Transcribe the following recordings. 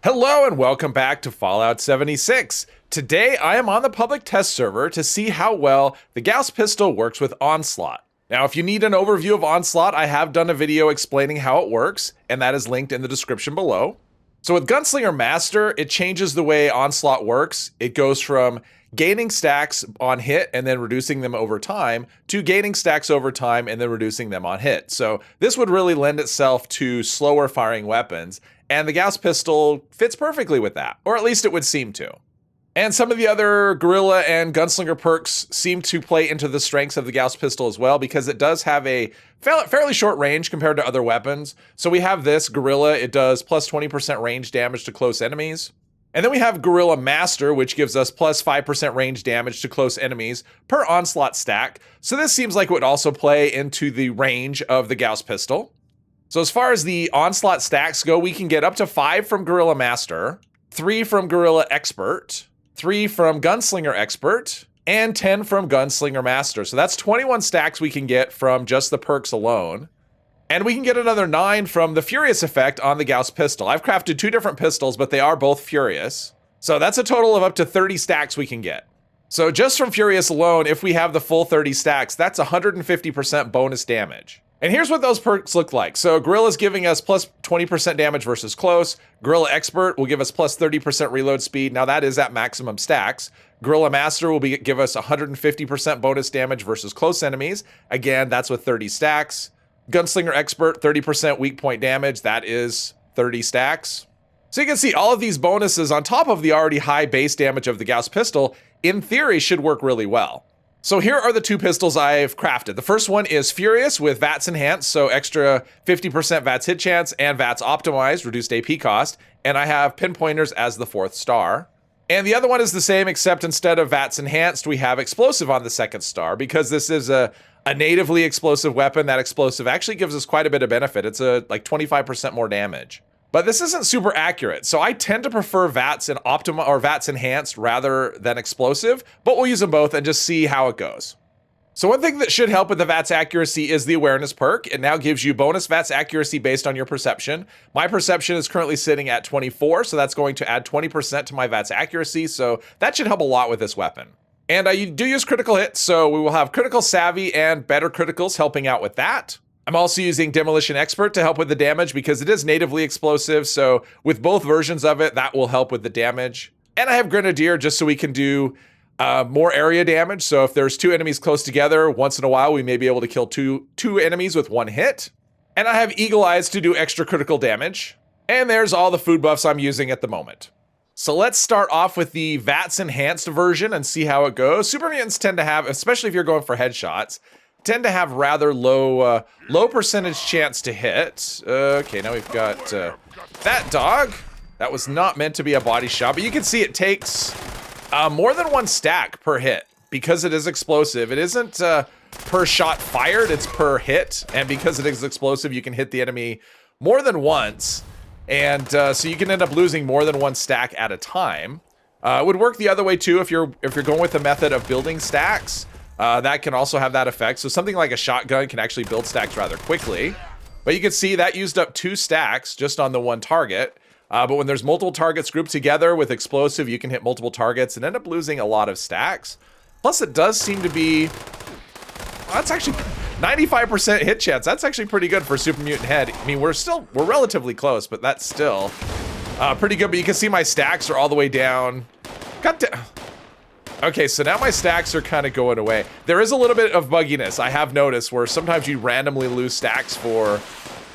Hello and welcome back to Fallout 76. Today I am on the public test server to see how well the Gauss Pistol works with Onslaught. Now if you need an overview of Onslaught, I have done a video explaining how it works, and that is linked in the description below. So with Gunslinger Master, it changes the way Onslaught works. It goes from gaining stacks on hit and then reducing them over time to gaining stacks over time and then reducing them on hit. So this would really lend itself to slower firing weapons, and the Gauss Pistol fits perfectly with that, or at least it would seem to. And some of the other Guerrilla and Gunslinger perks seem to play into the strengths of the Gauss Pistol as well, because it does have a fairly short range compared to other weapons. So we have this Guerrilla, it does plus 20% range damage to close enemies. And then we have Guerrilla Master, which gives us plus 5% range damage to close enemies per Onslaught stack. So this seems like it would also play into the range of the Gauss Pistol. So as far as the Onslaught stacks go, we can get up to 5 from Guerrilla Master, 3 from Guerrilla Expert, 3 from Gunslinger Expert, and 10 from Gunslinger Master. So that's 21 stacks we can get from just the perks alone. And we can get another 9 from the Furious effect on the Gauss Pistol. I've crafted 2 different pistols, but they are both Furious. So that's a total of up to 30 stacks we can get. So just from Furious alone, if we have the full 30 stacks, that's 150% bonus damage. And here's what those perks look like. So Guerrilla's giving us plus 20% damage versus close. Guerrilla Expert will give us plus 30% reload speed. Now that is at maximum stacks. Guerrilla Master will give us 150% bonus damage versus close enemies. Again, that's with 30 stacks. Gunslinger Expert, 30% weak point damage. That is 30 stacks. So you can see all of these bonuses on top of the already high base damage of the Gauss Pistol, in theory, should work really well. So here are the 2 pistols I've crafted. The first one is Furious with VATS enhanced, so extra 50% VATS hit chance and VATS optimized, reduced AP cost. And I have pinpointers as the 4th star. And the other one is the same, except instead of VATS enhanced, we have explosive on the 2nd star. Because this is a natively explosive weapon, that explosive actually gives us quite a bit of benefit. It's like 25% more damage. But this isn't super accurate, so I tend to prefer VATS and VATS enhanced rather than explosive, but we'll use them both and just see how it goes. So one thing that should help with the VATS accuracy is the awareness perk. It now gives you bonus VATS accuracy based on your perception. My perception is currently sitting at 24, so that's going to add 20% to my VATS accuracy, so that should help a lot with this weapon. And I do use critical hits, so we will have critical savvy and better criticals helping out with that. I'm also using Demolition Expert to help with the damage because it is natively explosive, so with both versions of it, that will help with the damage. And I have Grenadier just so we can do more area damage, so if there's 2 enemies close together, once in a while we may be able to kill two enemies with 1 hit. And I have Eagle Eyes to do extra critical damage. And there's all the food buffs I'm using at the moment. So let's start off with the VATS enhanced version and see how it goes. Super mutants tend to have, especially if you're going for headshots, tend to have rather low percentage chance to hit. Okay, now we've got that dog. That was not meant to be a body shot, but you can see it takes more than 1 stack per hit because it is explosive. It isn't per shot fired, it's per hit. And because it is explosive, you can hit the enemy more than once. And so you can end up losing more than 1 stack at a time. It would work the other way too if you're going with the method of building stacks. That can also have that effect. So something like a shotgun can actually build stacks rather quickly. But you can see that used up 2 stacks just on the 1 target. But when there's multiple targets grouped together with explosive, you can hit multiple targets and end up losing a lot of stacks. Plus it does seem to be, well, that's actually 95% hit chance. That's actually pretty good for Super Mutant Head. I mean, we're relatively close, but that's still pretty good. But you can see my stacks are all the way down. Okay, so now my stacks are kind of going away. There is a little bit of bugginess I have noticed where sometimes you randomly lose stacks for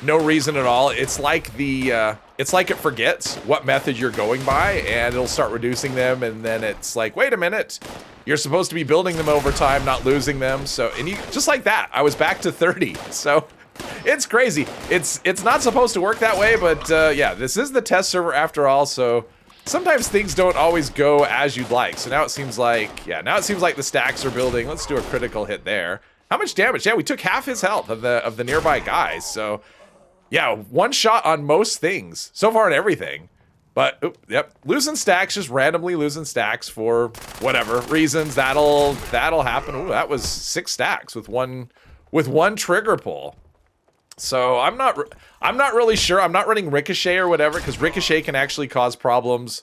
no reason at all. It's like it's like it forgets what method you're going by and it'll start reducing them, and then it's like, wait a minute, you're supposed to be building them over time, not losing them. So, and you, just like that, I was back to 30. So it's crazy. It's not supposed to work that way, but yeah, this is the test server after all, so sometimes things don't always go as you'd like. So now it seems like, yeah, now it seems like the stacks are building. Let's do a critical hit there. How much damage? Yeah, we took half his health of the nearby guys. So yeah, 1 shot on most things so far on everything. But yep, losing stacks, just randomly losing stacks for whatever reasons. That'll happen. Ooh, that was 6 stacks with one trigger pull. So I'm not really sure. I'm not running Ricochet or whatever, because Ricochet can actually cause problems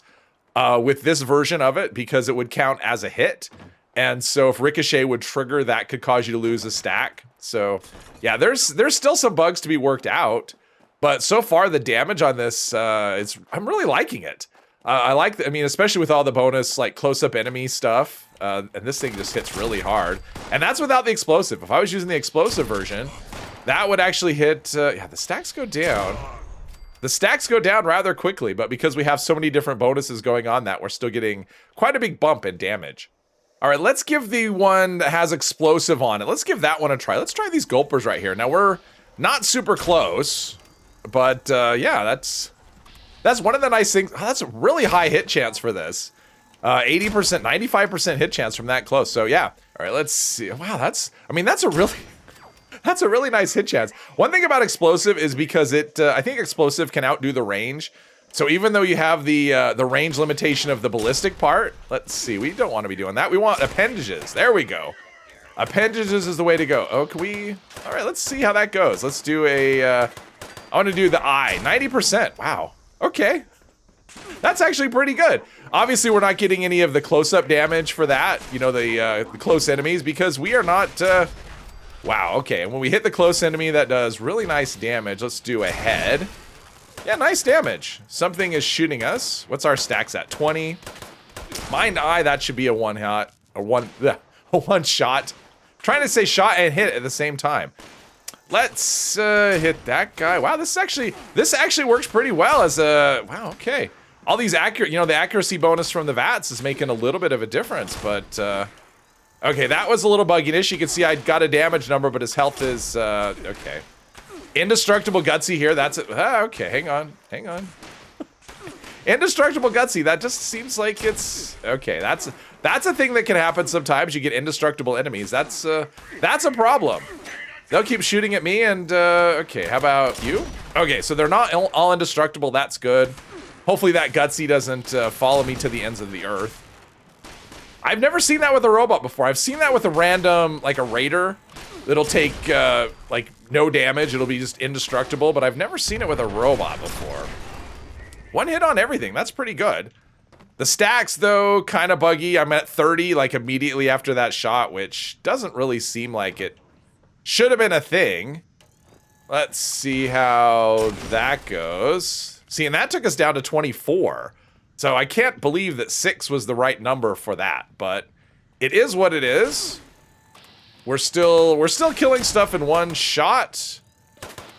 with this version of it, because it would count as a hit. And so if Ricochet would trigger, that could cause you to lose a stack. So yeah, there's still some bugs to be worked out. But so far, the damage on this, I'm really liking it. I mean, especially with all the bonus, like, close-up enemy stuff. And this thing just hits really hard. And that's without the explosive. If I was using the explosive version, that would actually hit, yeah, the stacks go down. The stacks go down rather quickly, but because we have so many different bonuses going on that, we're still getting quite a big bump in damage. All right, let's give the one that has explosive on it. Let's give that one a try. Let's try these gulpers right here. Now, we're not super close, but yeah, that's one of the nice things. Oh, that's a really high hit chance for this. 80%, 95% hit chance from that close. So yeah. All right, let's see. Wow, that's a really nice hit chance. One thing about explosive is because I think explosive can outdo the range. So even though you have the range limitation of the ballistic part, let's see, we don't want to be doing that. We want appendages. There we go. Appendages is the way to go. Oh, can we? All right, let's see how that goes. Let's do I want to do the eye. 90%. Wow. Okay. That's actually pretty good. Obviously, we're not getting any of the close-up damage for that, you know, the close enemies, because we are not... Wow, okay. And when we hit the close enemy, that does really nice damage. Let's do a head. Yeah, nice damage. Something is shooting us. What's our stacks at? 20. Mind eye, that should be a one-shot. Trying to say shot and hit at the same time. Let's hit that guy. Wow, this actually works pretty well as a... Wow, okay. All these accurate, you know, the accuracy bonus from the VATS is making a little bit of a difference, but... Okay, that was a little bugginess. You can see I got a damage number, but his health is, okay. Indestructible Gutsy here, that's it. Okay, hang on. Indestructible Gutsy, that just seems like it's... Okay, that's a thing that can happen sometimes. You get indestructible enemies. That's a problem. They'll keep shooting at me and, okay, how about you? Okay, so they're not all indestructible, that's good. Hopefully that Gutsy doesn't follow me to the ends of the earth. I've never seen that with a robot before. I've seen that with a random, like a raider. It'll take, like, no damage. It'll be just indestructible, but I've never seen it with a robot before. One hit on everything. That's pretty good. The stacks, though, kind of buggy. I'm at 30, like, immediately after that shot, which doesn't really seem like it should have been a thing. Let's see how that goes. See, and that took us down to 24. So I can't believe that 6 was the right number for that, but it is what it is. We're still killing stuff in one shot.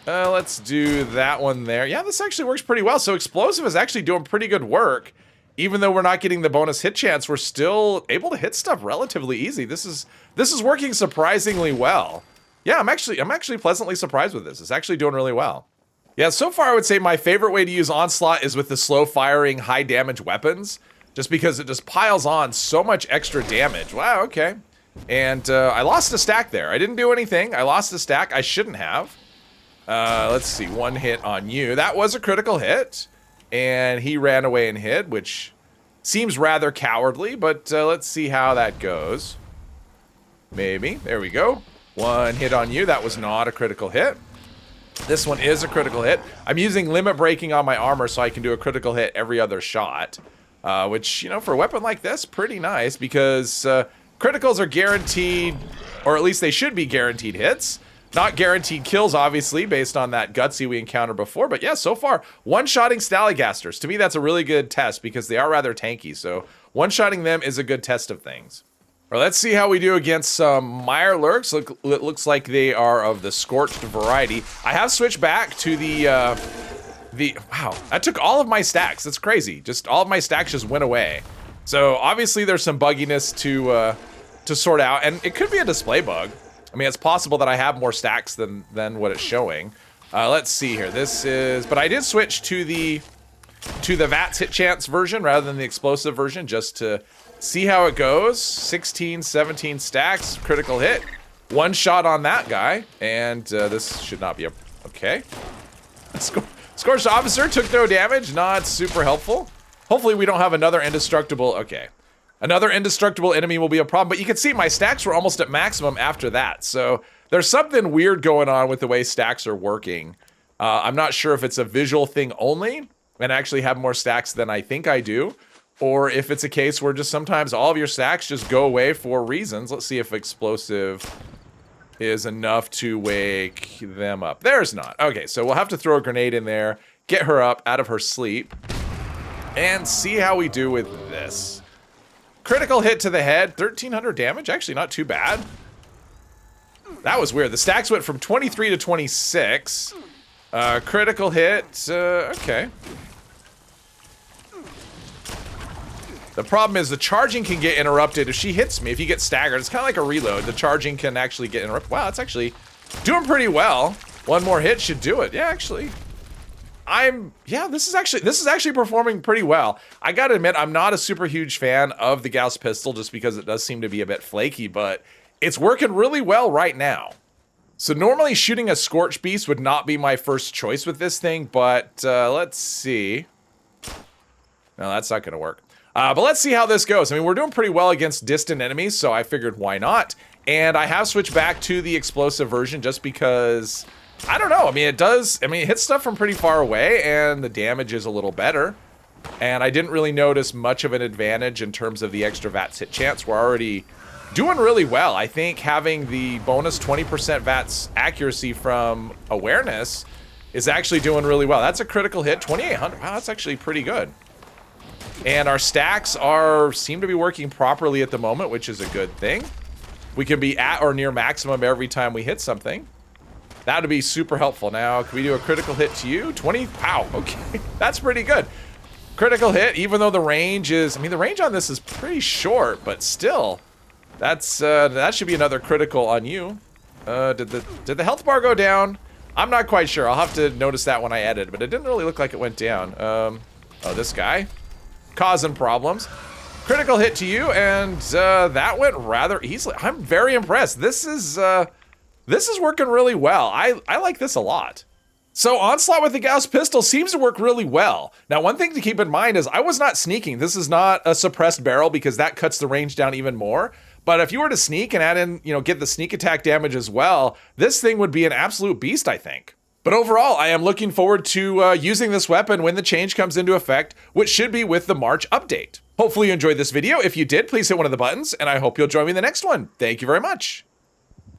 Let's do that one there. Yeah, this actually works pretty well. So explosive is actually doing pretty good work. Even though we're not getting the bonus hit chance, we're still able to hit stuff relatively easy. This is working surprisingly well. Yeah, I'm actually pleasantly surprised with this. It's actually doing really well. Yeah, so far I would say my favorite way to use Onslaught is with the slow-firing, high-damage weapons, just because it just piles on so much extra damage. Wow, okay. And I lost a stack there. I didn't do anything. I lost a stack. I shouldn't have. Let's see, one hit on you. That was a critical hit, and he ran away and hid, which seems rather cowardly, but let's see how that goes. Maybe. There we go. One hit on you. That was not a critical hit. This one is a critical hit. I'm using limit breaking on my armor so I can do a critical hit every other shot, which, you know, for a weapon like this, pretty nice, because criticals are guaranteed, or at least they should be guaranteed hits. Not guaranteed kills, obviously, based on that Gutsy we encountered before, but yeah, so far, one-shotting Stalligasters. To me, that's a really good test, because they are rather tanky, so one-shotting them is a good test of things. All right, let's see how we do against some Mirelurks. It looks like they are of the Scorched variety. I have switched back to wow, that took all of my stacks. That's crazy. Just all of my stacks just went away. So obviously there's some bugginess to sort out, and it could be a display bug. I mean, it's possible that I have more stacks than what it's showing. Let's see here. But I did switch to the VATS hit chance version rather than the explosive version, just to see how it goes. 16, 17 stacks, critical hit. One shot on that guy, and this should not be okay. Scorched Officer took no damage, not super helpful. Hopefully we don't have another indestructible, okay. Another indestructible enemy will be a problem, but you can see my stacks were almost at maximum after that, so There's something weird going on with the way stacks are working. I'm not sure if it's a visual thing only, and I actually have more stacks than I think I do, or if it's a case where just sometimes all of your stacks just go away for reasons. Let's see if explosive is enough to wake them up. There's not. Okay, so we'll have to throw a grenade in there, get her up out of her sleep, and see how we do with this. Critical hit to the head, 1300 damage, actually not too bad. That was weird. The stacks went from 23 to 26. Critical hit, okay. The problem is the charging can get interrupted if she hits me. If you get staggered, it's kind of like a reload. The charging can actually get interrupted. Wow, it's actually doing pretty well. One more hit should do it. Yeah, actually. This is actually performing pretty well. I gotta admit, I'm not a super huge fan of the Gauss Pistol just because it does seem to be a bit flaky, but it's working really well right now. So normally shooting a Scorch Beast would not be my first choice with this thing, but let's see. No, that's not gonna work. But let's see how this goes. I mean, we're doing pretty well against distant enemies, so I figured why not? And I have switched back to the explosive version just because, I don't know. I mean, it hits stuff from pretty far away and the damage is a little better. And I didn't really notice much of an advantage in terms of the extra VATS hit chance. We're already doing really well. I think having the bonus 20% VATS accuracy from awareness is actually doing really well. That's a critical hit, 2800. Wow, that's actually pretty good. And our stacks seem to be working properly at the moment, which is a good thing. We can be at or near maximum every time we hit something. That would be super helpful. Now, can we do a critical hit to you? 20, wow, okay, that's pretty good. Critical hit, even though the range is, I mean, the range on this is pretty short, but still, that should be another critical on you. Did the health bar go down? I'm not quite sure. I'll have to notice that when I edit, but it didn't really look like it went down. Oh, this guy. Causing problems. Critical hit to you, and that went rather easily. I'm very impressed. This is working really well. I like this a lot. So Onslaught with the Gauss Pistol seems to work really well. Now, one thing to keep in mind is I was not sneaking. This is not a suppressed barrel because that cuts the range down even more. But if you were to sneak and add in, get the sneak attack damage as well, this thing would be an absolute beast, I think. But overall, I am looking forward to using this weapon when the change comes into effect, which should be with the March update. Hopefully you enjoyed this video. If you did, please hit one of the buttons, and I hope you'll join me in the next one. Thank you very much.